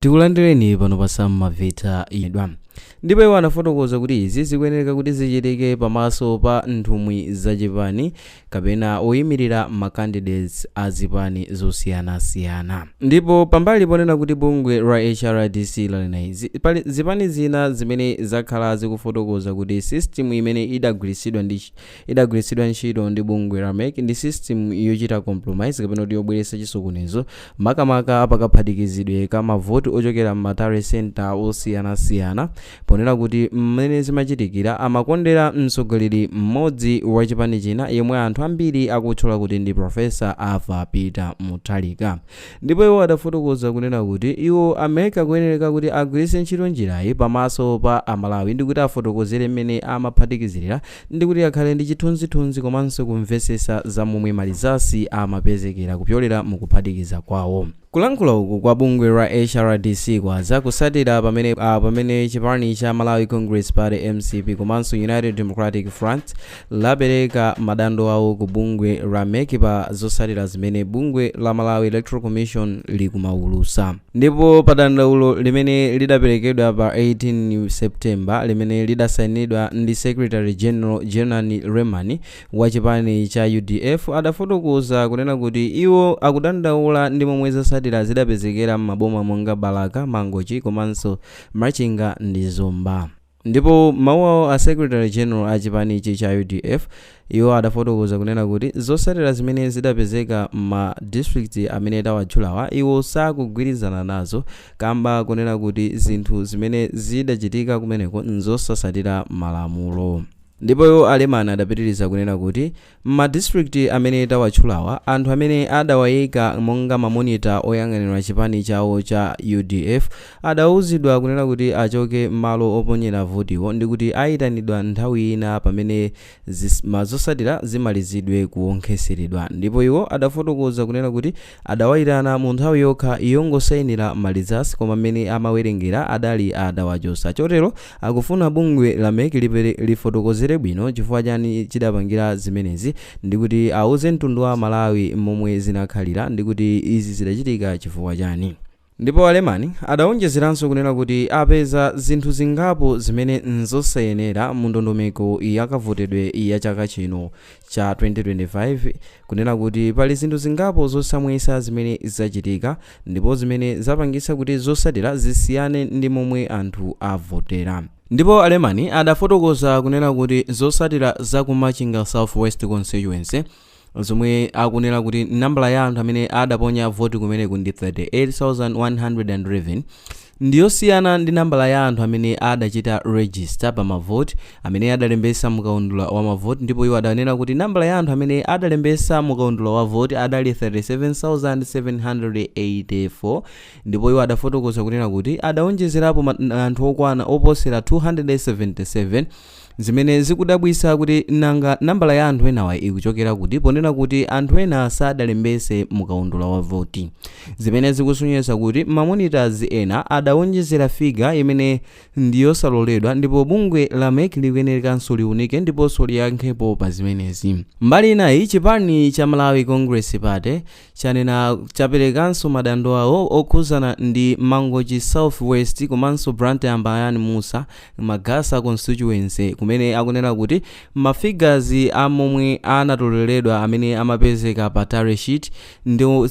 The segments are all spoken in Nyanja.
Tikulandireni pano pa maveta idwa. Ndipo iwo anafotokoza kuti izi zikuyenera kuti zichitike pamaso pa nthumwi zachipani kapena oyimirira makandidates a zipani zosiyanasiyana. Ndipo pambali ponena kuti bungwe la HRDC lanena izi, pali zipani zina zimene zakhala zikufotokoza kuti system imene idagwiritsidwa ntchito ndi bungwe la MEC ndi system yochita compromise kapena kuti yobweretsa chisokonezo makamaka pakaphatikizidwe ka mavoti ochokera m'matare center osiyanasiyana. Ponena kuti mmene zimachitikira amakondera mtsogoleri mmodzi wa chipani china yemwe anthu ambiri akutchula kuti ndi Profesa Arthur Peter Mutharika. Ndipo iwo adafotokoza kunena kuti iwo America kuyenera kuti agwiritse ntchito njirayi pamaso pa Amalawi ndi kuti afotokozere mmene amaphatikizirira ndi kuti akhale ndi chithunzithunzi komanso kumvesesa za momwe malizasi amapezekera kupyolera mukuphatikiza kwawo. Kulankhula uku kwa bungwe la HRDC kwaza kusatira pamene chipani cha Malawi Congress Party MCP komanso United Democratic Front lapereka madando awo ku bungwe la MEC pa zosatira zimene bungwe la Malawi Electoral Commission likumaulusa. Ndipo pa dandaulo limene lidaperekedwa pa 18 September limene lidasayinidwa ndi Secretary General Jenani Remani wa chipani cha UDF adafotokoza kunena kuti iwo akudandaula ndi momwe zosatira zidapezekera m'maboma monga Balaka, Mangochi komanso Machinga ndi Zomba. Ndipo mawu awo a Secretary General a chipani cha UDF iwo adafotokoza kunena kuti zosatira zimene zidapezeka ma district amene tawatchulawa iwo sakugwirizana nazo kamba kunena kuti zinthu zimene zidachitika kumeneko nzosasatira malamulo. Ndipo iwo alemana adapitiriza kunena kuti ma district amene tawatchulawa anthu amene adawayika monga mamonita oyang'anira chipani chawo cha UDF adawuzidwa kunena kuti achoke malo oponyera votiwo ndi kuti ayitanidwa nthawi ina pamene mazosatira zimalizidwe kuwonkheseredwa. Ndipo iwo adafotokoza kunena kuti adawayitana mu nthawi yokha yongosayinira malizasi koma mmene amawerengera adali adawachosa. Chotero akufuna bungwe la MEC lifotokozere bwino chifukwa chani chidapangira zimenezi ndi kuti auze mtundu wa Malawi momwe zinakhalira ndi kuti izi zidachitika chifukwa chani. Ndipo alemani adawonjezeranso kunena kuti apeza zinthu zingapo zimene nzosayenera mu ndondomeko yakavotedwe ya chaka chino cha 2025 kunena kuti pali zinthu zingapo zosamwesa zimene zachitika ndipo zimene zapangisa kuti zosatira zisiyane ndi momwe anthu avotera. Ndipo alemani adafotokoza kunena kuti zosatira za ku Machinga Southwest Constituency zomwe akunena kuti nambala ya anthu amene adaponya voti kumeneku ndi 38,111 ndiyosiyana ndi nambala ya anthu amene adachita register pa mavoti amene adalembesa mukaundula wa mavoti. Ndipo iwo adanena kuti nambala ya anthu amene adalembesa mukaundula wa voti adali 37,784 ndipo iwo adafotokoza kunena kuti adawonjezerapo anthu okwana oposera 277 zimene zikudabwisa kuti nanga nambala ya anthu enawa ikuchokera kuti ponena kuti anthu ena sadalembese mukaundula wa voti zimene zikusonyesa kuti mamonitors ena adawonjezera figa imene ndiyosaloledwa. Ndipo bungwe la MEC likuyenerekanso liunike ndiponso liyankhepo pa zimenezi. Mbali inayi chipani cha Malawi Congress Party chanena chaperekanso madando awo okhuzana ndi Mangochi Southwest komanso Brante Ambayani Musa Magasa constituency kumene akunena kuti mafigazi amomwe anatoleredwa amene amapezeka pa tally sheet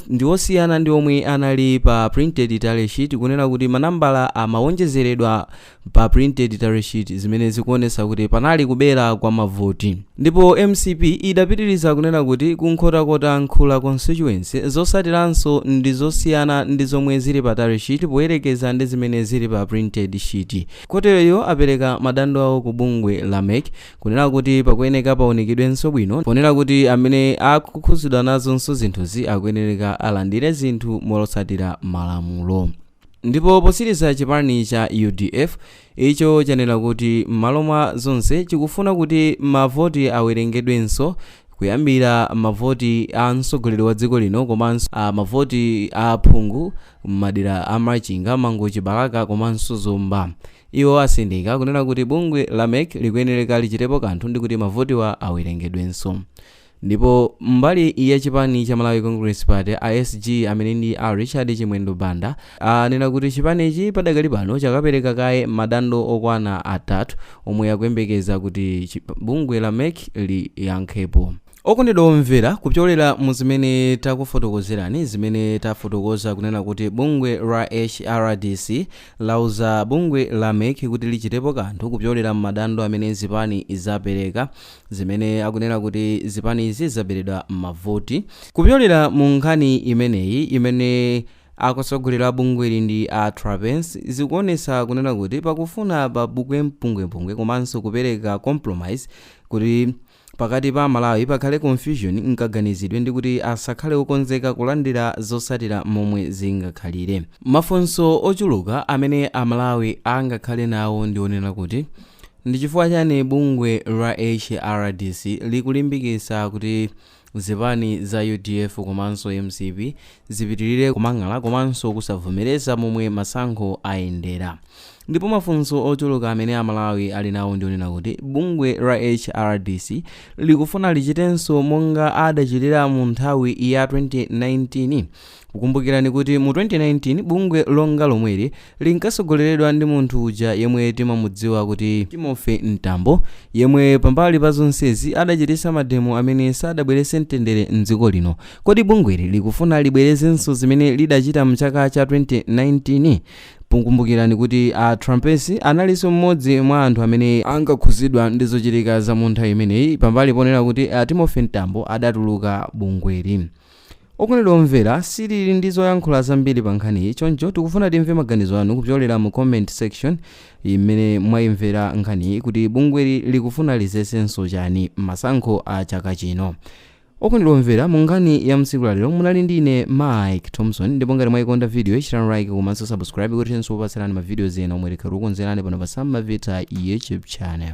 ndiwosiyana ndi omwe anali pa printed tally sheet kunena kuti manambala amawonjezeredwa pa printed tally sheet zimene zikuonesa kuti panali kubera kwa mavoti. Ndipo MCP idapitiriza kunena kuti kunkhotakota Nkhula constituency zosatiranso ndi zosiyana ndi zomwe zili pa tally sheet poyerekeza ndi zimene zili pa printed sheet. Kotero apereka madando awo ku bungwe la MEC kunena kuti pakuyeneka paonekedwenso bwino ponena kuti amene akukhuzidwa nazonso zinthuzi akuyenereka alandire zinthu molosatira malamulo. Ndipo posiriza chipani cha UDF icho chanena kuti m'malo mwa zonse chikufuna kuti mavoti awerengedwenso kuyambira mavoti a mtsogoleri wa dziko lino komanso mavoti a aphungu m'madera a Machinga, Mangochi, Balaka komanso Zomba. Iwo asindika kunena kuti bungwe la MEC likuyenereka lichitepo kanthu ndi kuti mavotiwa awerengedwenso. ndipo mbali ya chipani cha Malawi Congress Party ISG amene ndi Richard Chimwendo Banda anena kuti chipanichi padakali pano chakapereka kaye madandaulo okwana atatu omwe akuyembekeza kuti bungwe la MEC liyankhepo. Okondedwa omvera, kupyolera mu zimene takufotokozerani, zimene tafotokoza kunena kuti bungwe la HRDC lauza bungwe la MEC kuti lichitepo kanthu kupyolera m'madandaulo amene zipani zapereka, zimene akunena kuti zipani izi zaperedwa mavoti. Kupyolera mu nkhani imeneyi imene akutsogoleri bungweli ndi Trapence zikuonesa kunena kuti pakufuna pabukwe mpungwepungwe komanso kupereka compromise kuti pakati pa Malawi pakhale confusion nkaganizidwe ndi kuti asakhale okonzeka kulandira zotsatira momwe zingakhalire. Mafunso ochuluka amene Amalawi angakhale nawo ndionena kuti ndi chifukwa chani bungwe la HRDC likulimbikitsa kuti zipani za UDF komanso MCP zipitirire kumang'ala komanso kusavomereza momwe masankho ayendera. Ndipo mafunso ochuluka amene Amalawi ali nawo ndionena kuti bungwe la HRDC likufuna lichitenso monga adachitira mu nthawi ya 2019. Kukumbukirani kuti mu 2019 bungwe longa lomweli linkatsogoleredwa ndi munthu uja yemwe timamudziwa kuti Timothy Ntambo, yemwe pambali pa zonsezi adachititsa mademo amene sadabweretse mtendere mdziko lino. Kodi bungweli likufuna libwerezenso zimene lidachita mchaka cha 2019? Kukumbukirani kuti Trapence analinso mmodzi mwa anthu amene ankakhuzidwa ndi zochitika za mu nthawi imeneyi pambali ponena kuti Timothy Ntambo adatuluka bungweli. Okondedwa omvera, silili ndi zoyankhula zambiri pa nkhaniyi, choncho tikufuna timve maganizo anu kupyolera mu comment section imene mwayimvera nkhaniyi kuti bungweli likufuna lizesenso chani masankho a chaka chino. Okondedwa omvera, mu nkhani ya msiku la lero munali ndi ine Mike Thompson, ndipo ngati mwayikonda video ichitani like komanso subscribe kuti tinso upatserani ma videos ena omwe tikhalukonzerani pano pa Sam Mavita YouTube channel.